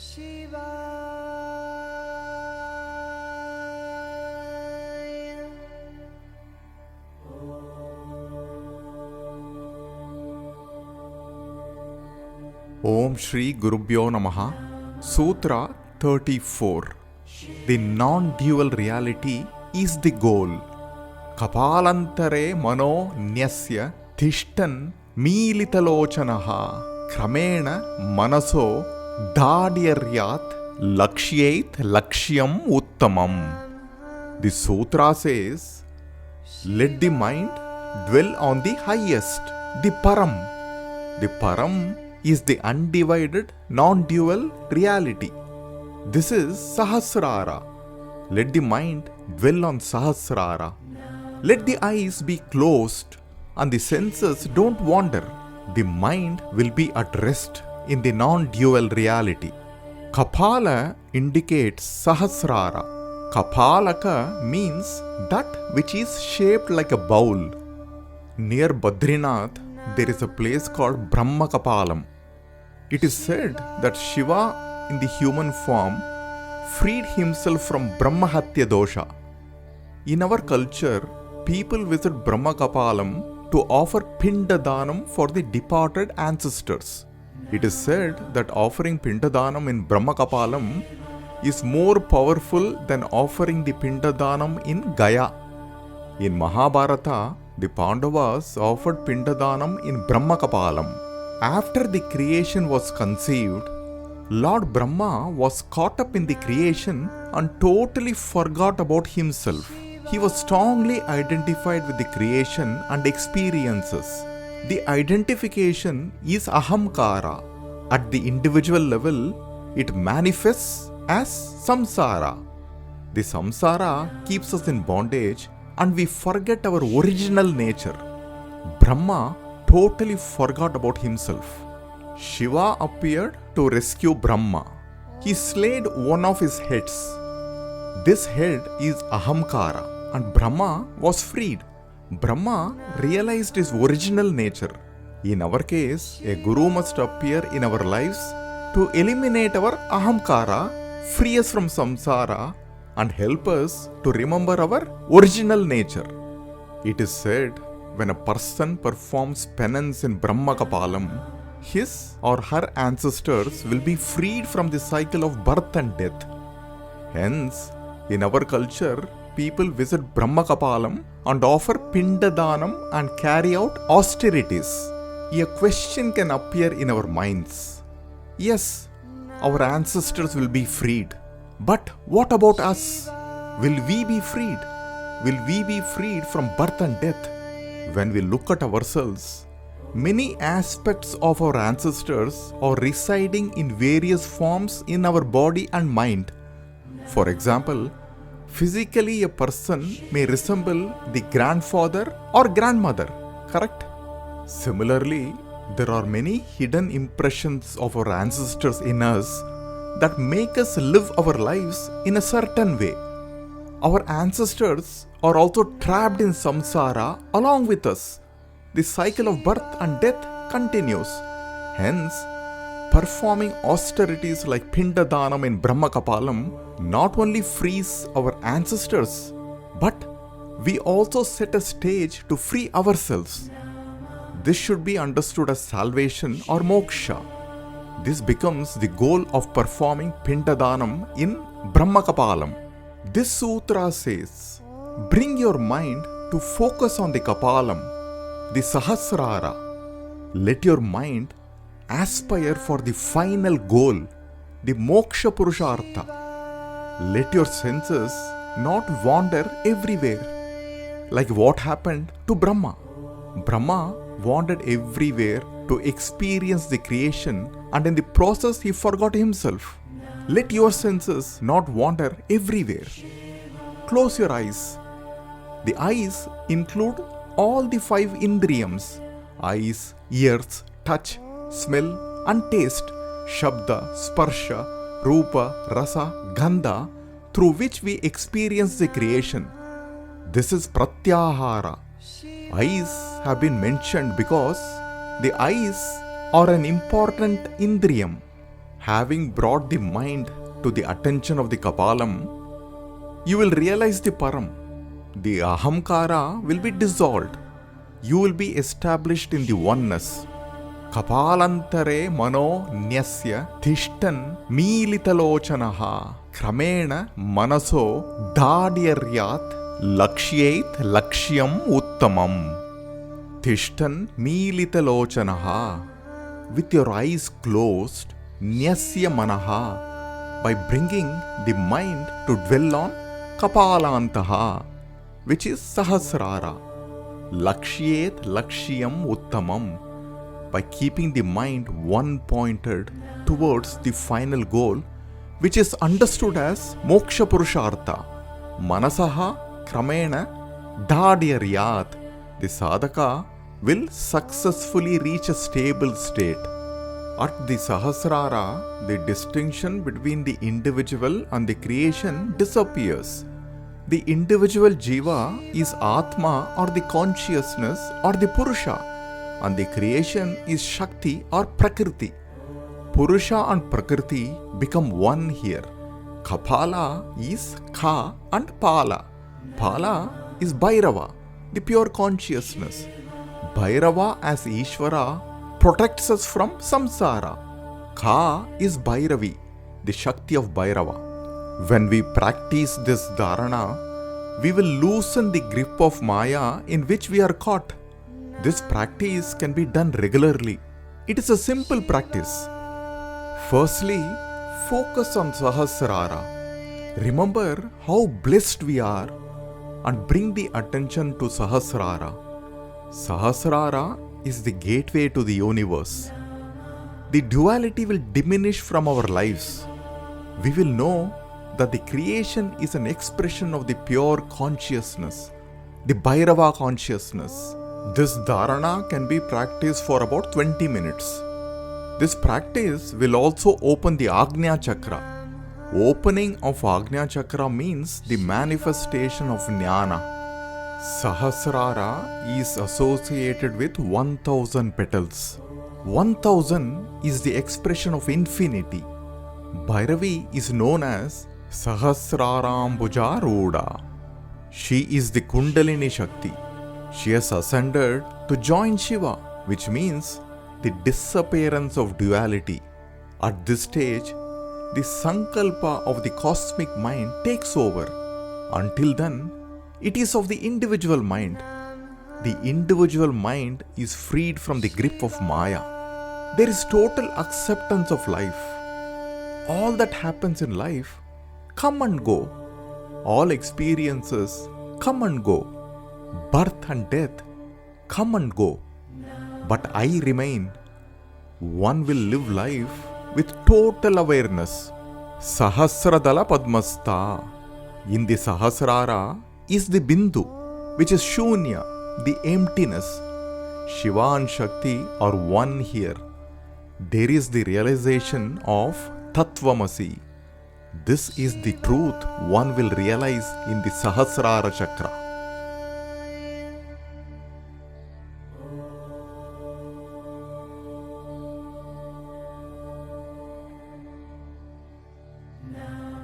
Shiva Om Shri Gurubhyo Namaha. Sutra-34. The non-dual reality is the goal. Kapalantare mano nyasya tishtan meelitalochanaha kramena manaso dadyaryat lakshyait lakshyam uttamam. The sutra says, let the mind dwell on the highest, the Param. The Param is the undivided, non-dual reality. This is Sahasrara. Let the mind dwell on Sahasrara. Let the eyes be closed and the senses don't wander. The mind will be at rest in the non-dual reality. Kapala indicates Sahasrara. Kapalaka means that which is shaped like a bowl. Near Badrinath, there is a place called Brahma Kapalam. It is said that Shiva in the human form freed himself from Brahmahatya dosha. In our culture, people visit Brahma Kapalam to offer Pindadanam for the departed ancestors. It is said that offering Pindadanam in Brahma Kapalam is more powerful than offering the Pindadanam in Gaya. In Mahabharata, the Pandavas offered Pindadanam in Brahma Kapalam. After the creation was conceived, Lord Brahma was caught up in the creation and totally forgot about himself. He was strongly identified with the creation and experiences. The identification is ahamkara. At the individual level, it manifests as samsara. The samsara keeps us in bondage and we forget our original nature. Brahma totally forgot about himself. Shiva appeared to rescue Brahma. He slayed one of his heads. This head is Ahamkara and Brahma was freed. Brahma realized his original nature. In our case, a guru must appear in our lives to eliminate our Ahamkara, free us from samsara, and help us to remember our original nature. It is said, when a person performs penance in Brahma Kapalam, his or her ancestors will be freed from the cycle of birth and death. Hence, in our culture, people visit Brahma Kapalam and offer Pindadanam and carry out austerities. A question can appear in our minds. Yes, our ancestors will be freed. But what about us? Will we be freed? Will we be freed from birth and death? When we look at ourselves, many aspects of our ancestors are residing in various forms in our body and mind. For example, physically a person may resemble the grandfather or grandmother, correct? Similarly, there are many hidden impressions of our ancestors in us that make us live our lives in a certain way. Our ancestors are also trapped in samsara along with us. The cycle of birth and death continues. Hence, performing austerities like Pindadanam in Brahma Kapalam not only frees our ancestors, but we also set a stage to free ourselves. This should be understood as salvation or moksha. This becomes the goal of performing Pindadanam in Brahma Kapalam. This sutra says, bring your mind to focus on the Kapalam, the Sahasrara. Let your mind aspire for the final goal, the Moksha Purushartha. Let your senses not wander everywhere, like what happened to Brahma. Brahma wandered everywhere to experience the creation, and in the process he forgot himself. Let your senses not wander everywhere. Close your eyes. The eyes include all the 5 indriyams: eyes, ears, touch, smell and taste, shabda, sparsha, rupa, rasa, gandha, through which we experience the creation. This is pratyahara. Eyes have been mentioned because the eyes are an important indriyam. Having brought the mind to the attention of the Kapalam, you will realize the Param. The Ahamkara will be dissolved. You will be established in the oneness. Kapalantare mano nyasya tishtan meelitalochanaha kramena manaso dadyaryat lakshyait lakshyam uttamam. Tishtan meelitalochanaha, with your eyes closed, nyasya manaha, by bringing the mind to dwell on kapalantaha, which is sahasrara. Lakshyet lakshyam uttamam, by keeping the mind one-pointed towards the final goal, which is understood as moksha purushartha. Manasaha kramena dadyaryat, the sadhaka will successfully reach a stable state. At the Sahasrara, the distinction between the individual and the creation disappears. The individual jiva is Atma or the consciousness or the Purusha, and the creation is Shakti or Prakriti. Purusha and Prakriti become one here. Kapala is Ka and Pala. Pala is Bhairava, the pure consciousness. Bhairava as Īśvara protects us from samsara. Ka is Bhairavi, the Shakti of Bhairava. When we practice this dharana, we will loosen the grip of Maya in which we are caught. This practice can be done regularly. It is a simple practice. Firstly, focus on Sahasrara. Remember how blessed we are and bring the attention to Sahasrara. Sahasrara is the gateway to the universe. The duality will diminish from our lives. We will know that the creation is an expression of the pure consciousness, the Bhairava consciousness. This dharana can be practiced for about 20 minutes. This practice will also open the Agnya Chakra. Opening of Agnya Chakra means the manifestation of Jnana. Sahasrara is associated with 1000 petals. 1000 is the expression of infinity. Bhairavi is known as Sahasrarambuja Ruda. She is the Kundalini Shakti. She has ascended to join Shiva, which means the disappearance of duality. At this stage, the Sankalpa of the cosmic mind takes over. Until then, it is of the individual mind. The individual mind is freed from the grip of Maya. There is total acceptance of life. All that happens in life come and go. All experiences come and go. Birth and death come and go. But I remain. One will live life with total awareness. Sahasradala Padmasta. In the Sahasrara is the Bindu, which is Shunya, the emptiness. Shiva and Shakti are one here. There is the realization of Tattvamasi. This is the truth one will realize in the Sahasrara Chakra. Now